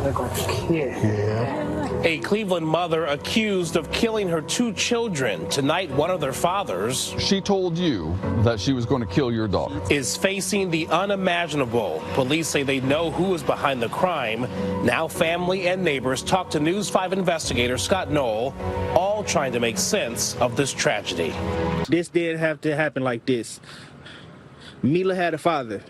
look like a kid. Yeah. A Cleveland mother accused of killing her 2 children. Tonight, one of their fathers, she told you that she was going to kill your daughter, is facing the unimaginable. Police say they know who is behind the crime. Now family and neighbors talk to News 5 investigator Scott Knoll, all trying to make sense of this tragedy. This didn't have to happen like this. Mila had a father,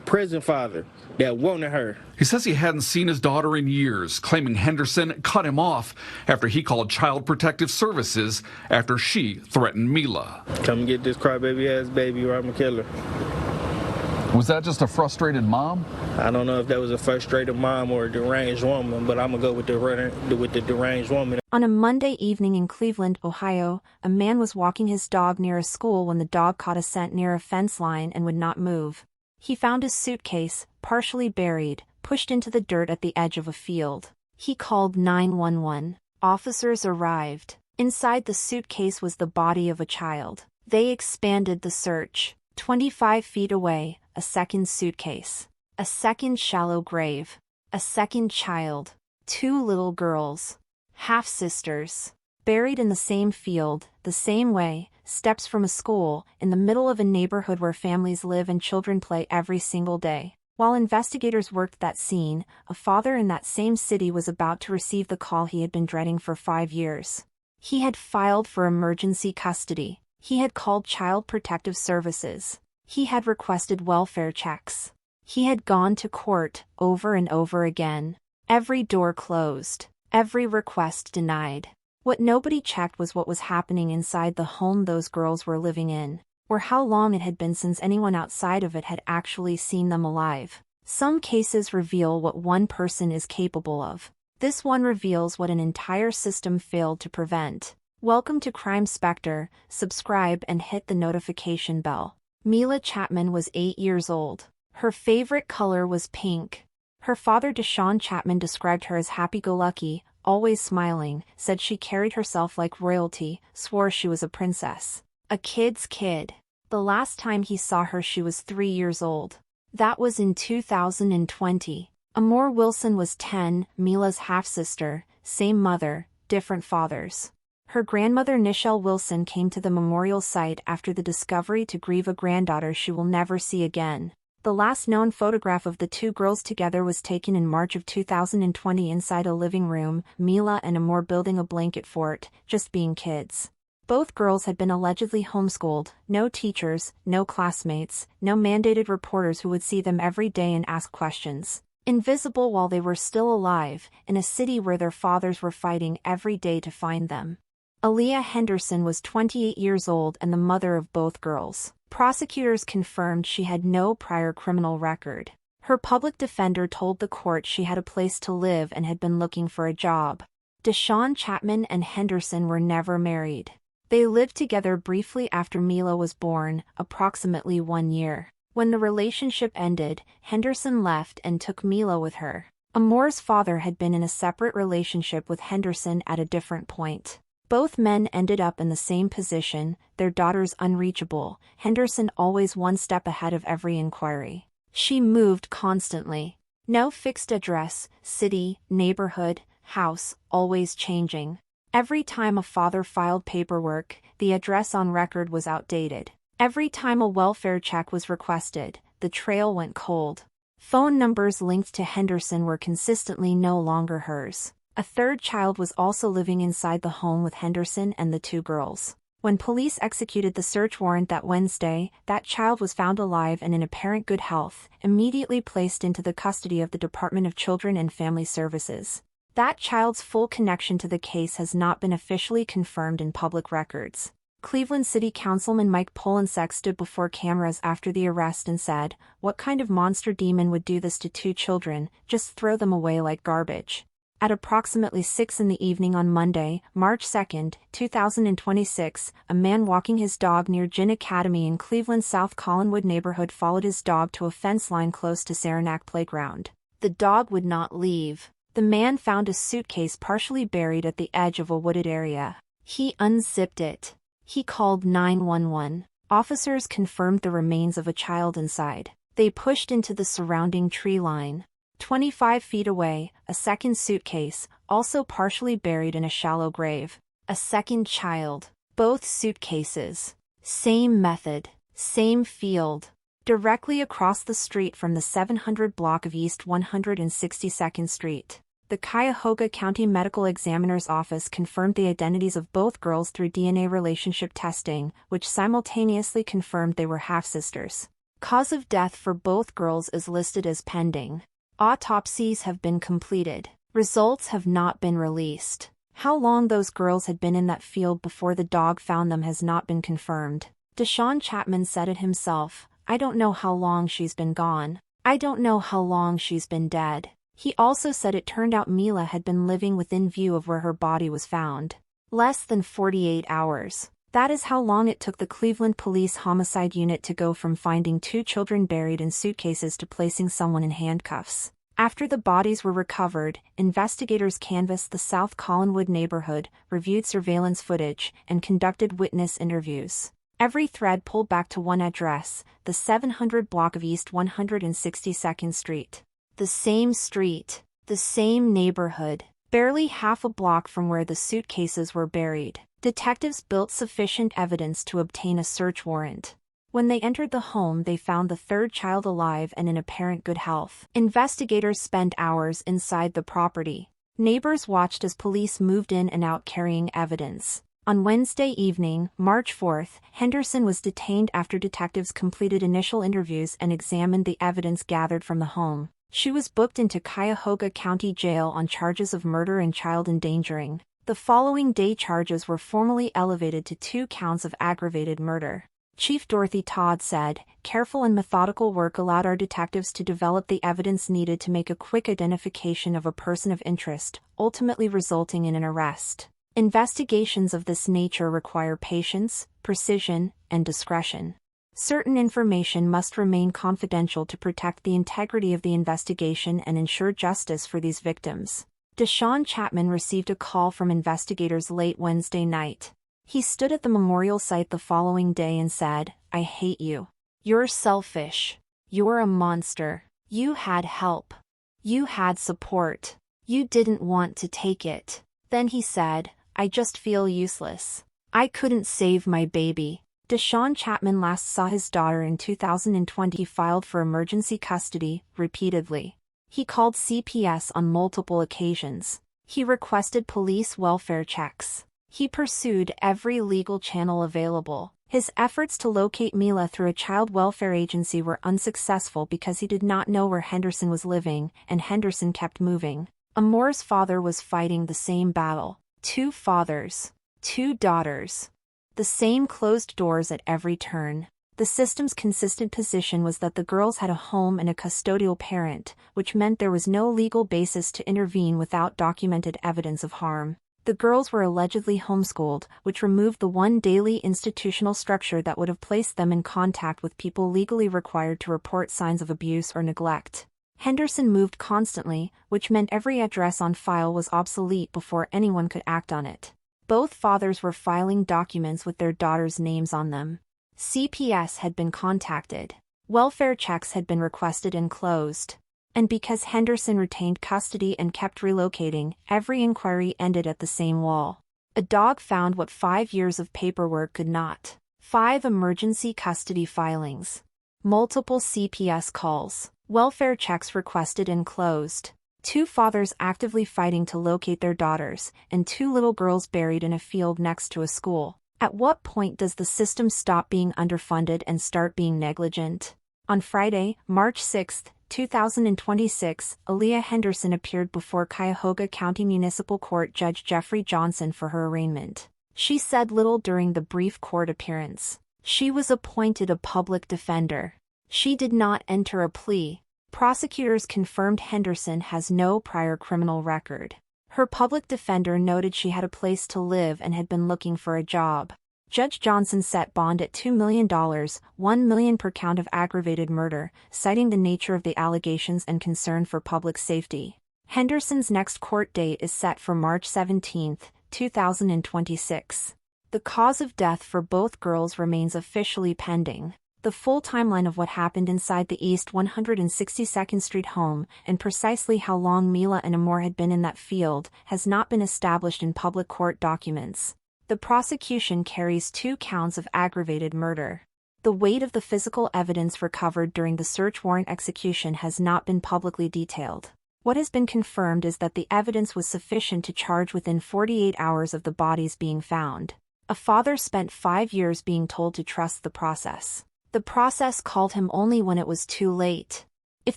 prison father, that wanted her. He says he hadn't seen his daughter in years, claiming Henderson cut him off after he called Child Protective Services after she threatened Mila. Come get this crybaby ass baby or I'm gonna kill her. Was that just a frustrated mom? I don't know if that was a frustrated mom or a deranged woman, but I'm gonna go with the deranged woman. On a Monday evening in Cleveland, Ohio, a man was walking his dog near a school when the dog caught a scent near a fence line and would not move. He found his suitcase, partially buried, pushed into the dirt at the edge of a field. He called 911. Officers arrived. Inside the suitcase was the body of a child. They expanded the search. 25 feet away, a second suitcase. A second shallow grave. A second child. 2 little girls. Half-sisters. Buried in the same field, the same way, steps from a school, in the middle of a neighborhood where families live and children play every single day. While investigators worked that scene, a father in that same city was about to receive the call he had been dreading for 5 years. He had filed for emergency custody. He had called Child Protective Services. He had requested welfare checks. He had gone to court over and over again. Every door closed. Every request denied. What nobody checked was what was happening inside the home those girls were living in, or how long it had been since anyone outside of it had actually seen them alive. Some cases reveal what one person is capable of. This one reveals what an entire system failed to prevent. Welcome to Crime Spectre. Subscribe and hit the notification bell. Mila Chatman was 8 years old. Her favorite color was pink. Her father, Chatman, described her as happy-go-lucky, always smiling, said she carried herself like royalty, swore she was a princess. A kid's kid. The last time he saw her she was 3 years old. That was in 2020. Amor Wilson was 10, Mila's half-sister, same mother, different fathers. Her grandmother Nichelle Wilson came to the memorial site after the discovery to grieve a granddaughter she will never see again. The last known photograph of the 2 girls together was taken in March of 2020 inside a living room, Mila and Amor building a blanket fort, just being kids. Both girls had been allegedly homeschooled, no teachers, no classmates, no mandated reporters who would see them every day and ask questions. Invisible while they were still alive, in a city where their fathers were fighting every day to find them. Aaliyah Henderson was 28 years old and the mother of both girls. Prosecutors confirmed she had no prior criminal record. Her public defender told the court she had a place to live and had been looking for a job. Chatman and Henderson were never married. They lived together briefly after Mila was born, approximately 1 year. When the relationship ended, Henderson left and took Mila with her. Amor's father had been in a separate relationship with Henderson at a different point. Both men ended up in the same position, their daughters unreachable, Henderson always one step ahead of every inquiry. She moved constantly. No fixed address, city, neighborhood, house, always changing. Every time a father filed paperwork, the address on record was outdated. Every time a welfare check was requested, the trail went cold. Phone numbers linked to Henderson were consistently no longer hers. A third child was also living inside the home with Henderson and the 2 girls. When police executed the search warrant that Wednesday, that child was found alive and in apparent good health, immediately placed into the custody of the Department of Children and Family Services. That child's full connection to the case has not been officially confirmed in public records. Cleveland City Councilman Mike Polensek stood before cameras after the arrest and said, "What kind of monster demon would do this to 2 children, just throw them away like garbage?" At approximately 6 in the evening on Monday, March 2, 2026, a man walking his dog near Gin Academy in Cleveland's South Collinwood neighborhood followed his dog to a fence line close to Saranac Playground. The dog would not leave. The man found a suitcase partially buried at the edge of a wooded area. He unzipped it. He called 911. Officers confirmed the remains of a child inside. They pushed into the surrounding tree line. 25 feet away, a second suitcase, also partially buried in a shallow grave. A second child. Both suitcases. Same method. Same field. Directly across the street from the 700 block of East 162nd Street. The Cuyahoga County Medical Examiner's Office confirmed the identities of both girls through DNA relationship testing, which simultaneously confirmed they were half-sisters. Cause of death for both girls is listed as pending. Autopsies have been completed. Results have not been released. How long those girls had been in that field before the dog found them has not been confirmed. Deshaun Chatman said it himself, "I don't know how long she's been gone. I don't know how long she's been dead." He also said it turned out Mila had been living within view of where her body was found. Less than 48 hours. That is how long it took the Cleveland Police Homicide Unit to go from finding 2 children buried in suitcases to placing someone in handcuffs. After the bodies were recovered, investigators canvassed the South Collinwood neighborhood, reviewed surveillance footage, and conducted witness interviews. Every thread pulled back to one address, the 700 block of East 162nd Street. The same street, the same neighborhood, barely half a block from where the suitcases were buried. Detectives built sufficient evidence to obtain a search warrant. When they entered the home, they found the third child alive and in apparent good health. Investigators spent hours inside the property. Neighbors watched as police moved in and out carrying evidence. On Wednesday evening, March 4th, Henderson was detained after detectives completed initial interviews and examined the evidence gathered from the home. She was booked into Cuyahoga County Jail on charges of murder and child endangering. The following day, charges were formally elevated to 2 counts of aggravated murder. Chief Dorothy Todd said, "Careful and methodical work allowed our detectives to develop the evidence needed to make a quick identification of a person of interest, ultimately resulting in an arrest. Investigations of this nature require patience, precision, and discretion. Certain information must remain confidential to protect the integrity of the investigation and ensure justice for these victims." Deshaun Chatman received a call from investigators late Wednesday night. He stood at the memorial site the following day and said, "I hate you. You're selfish. You're a monster. You had help. You had support. You didn't want to take it." Then he said, "I just feel useless. I couldn't save my baby." Deshaun Chatman last saw his daughter in 2020. He filed for emergency custody, repeatedly. He called CPS on multiple occasions. He requested police welfare checks. He pursued every legal channel available. His efforts to locate Mila through a child welfare agency were unsuccessful because he did not know where Henderson was living, and Henderson kept moving. Amor's father was fighting the same battle. 2 fathers. 2 daughters. The same closed doors at every turn. The system's consistent position was that the girls had a home and a custodial parent, which meant there was no legal basis to intervene without documented evidence of harm. The girls were allegedly homeschooled, which removed the one daily institutional structure that would have placed them in contact with people legally required to report signs of abuse or neglect. Henderson moved constantly, which meant every address on file was obsolete before anyone could act on it. Both fathers were filing documents with their daughters' names on them. CPS had been contacted. Welfare checks had been requested and closed. And because Henderson retained custody and kept relocating, every inquiry ended at the same wall. A dog found what 5 years of paperwork could not. 5 emergency custody filings. Multiple CPS calls. Welfare checks requested and closed. 2 fathers actively fighting to locate their daughters, and 2 little girls buried in a field next to a school. At what point does the system stop being underfunded and start being negligent? On Friday, March 6, 2026, Aaliyah Henderson appeared before Cuyahoga County Municipal Court Judge Jeffrey Johnson for her arraignment. She said little during the brief court appearance. She was appointed a public defender. She did not enter a plea. Prosecutors confirmed Henderson has no prior criminal record. Her public defender noted she had a place to live and had been looking for a job. Judge Johnson set bond at $2 million, $1 million per count of aggravated murder, citing the nature of the allegations and concern for public safety. Henderson's next court date is set for March 17, 2026. The cause of death for both girls remains officially pending. The full timeline of what happened inside the East 162nd Street home, and precisely how long Mila and Amor had been in that field, has not been established in public court documents. The prosecution carries 2 counts of aggravated murder. The weight of the physical evidence recovered during the search warrant execution has not been publicly detailed. What has been confirmed is that the evidence was sufficient to charge within 48 hours of the bodies being found. A father spent 5 years being told to trust the process. The process called him only when it was too late. If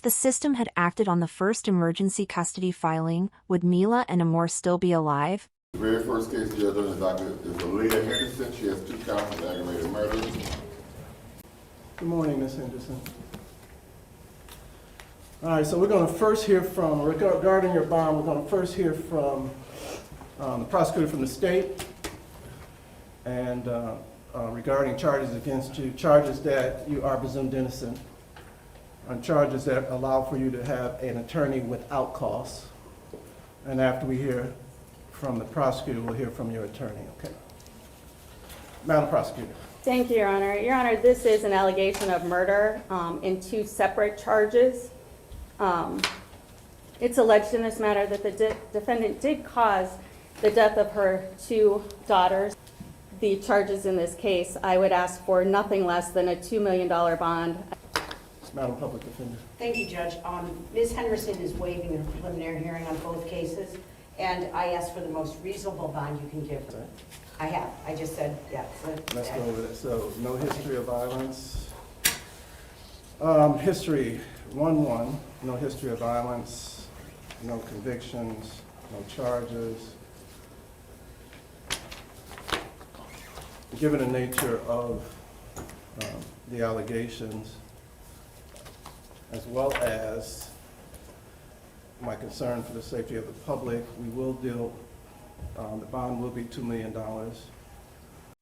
the system had acted on the first emergency custody filing, would Mila and Amor still be alive? The very first case the other is Aaliyah Henderson. She has 2 counts of aggravated murder. Good morning, Ms. Henderson. All right, so we're going to first hear from, regarding your bond, we're going to first hear from the prosecutor from the state, and regarding charges against you, charges that you are presumed innocent, on charges that allow for you to have an attorney without cost. And after we hear from the prosecutor, we'll hear from your attorney, okay? Madam Prosecutor. Thank you, Your Honor. Your Honor, this is an allegation of murder in 2 separate charges. It's alleged in this matter that the defendant did cause the death of her 2 daughters. The charges in this case, I would ask for nothing less than a $2 million bond. Madam Public Defender. Thank you, Judge. Ms. Henderson is waiving a preliminary hearing on both cases, and I ask for the most reasonable bond you can give her. I have. I just said, yeah. Let's go over that. So, no history of violence. History, 1-1, no history of violence, no convictions, no charges. Given the nature of the allegations, as well as my concern for the safety of the public, we will deal, the bond will be $2 million.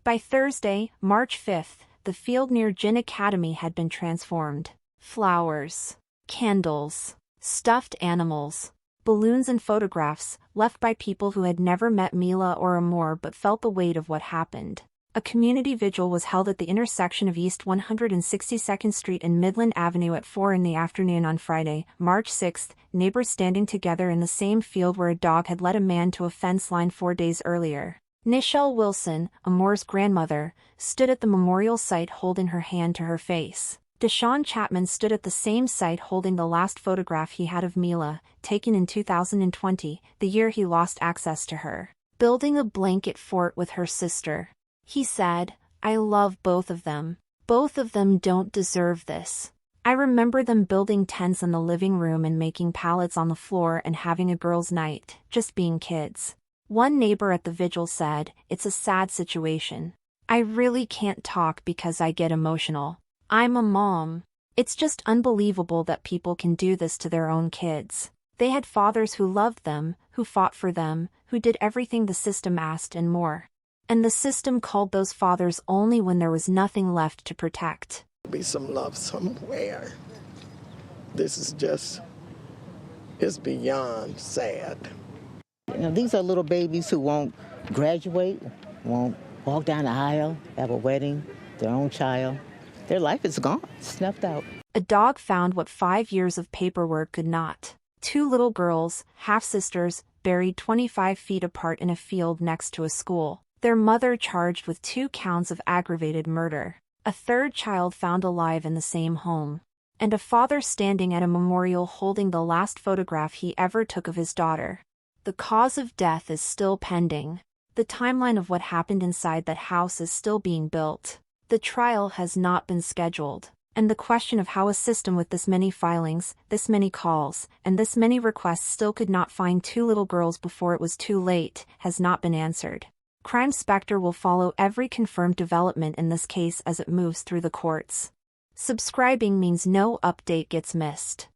By Thursday, March 5th, the field near Gin Academy had been transformed. Flowers, candles, stuffed animals, balloons and photographs, left by people who had never met Mila or Amor but felt the weight of what happened. A community vigil was held at the intersection of East 162nd Street and Midland Avenue at 4 in the afternoon on Friday, March 6th, neighbors standing together in the same field where a dog had led a man to a fence line 4 days earlier. Nichelle Wilson, Amor's grandmother, stood at the memorial site holding her hand to her face. Deshaun Chatman stood at the same site holding the last photograph he had of Mila, taken in 2020, the year he lost access to her. Building a blanket fort with her sister. He said, "I love both of them. Both of them don't deserve this. I remember them building tents in the living room and making pallets on the floor and having a girls' night, just being kids." One neighbor at the vigil said, "It's a sad situation. I really can't talk because I get emotional. I'm a mom. It's just unbelievable that people can do this to their own kids. They had fathers who loved them, who fought for them, who did everything the system asked and more. And the system called those fathers only when there was nothing left to protect." Be some love somewhere. This is just, it's beyond sad. You know, these are little babies who won't graduate, won't walk down the aisle, have a wedding, their own child. Their life is gone, snuffed out. A dog found what 5 years of paperwork could not. 2 little girls, half-sisters, buried 25 feet apart in a field next to a school. Their mother charged with 2 counts of aggravated murder. A 3rd child found alive in the same home. And a father standing at a memorial holding the last photograph he ever took of his daughter. The cause of death is still pending. The timeline of what happened inside that house is still being built. The trial has not been scheduled. And the question of how a system with this many filings, this many calls, and this many requests still could not find 2 little girls before it was too late, has not been answered. Crime Spectre will follow every confirmed development in this case as it moves through the courts. Subscribing means no update gets missed.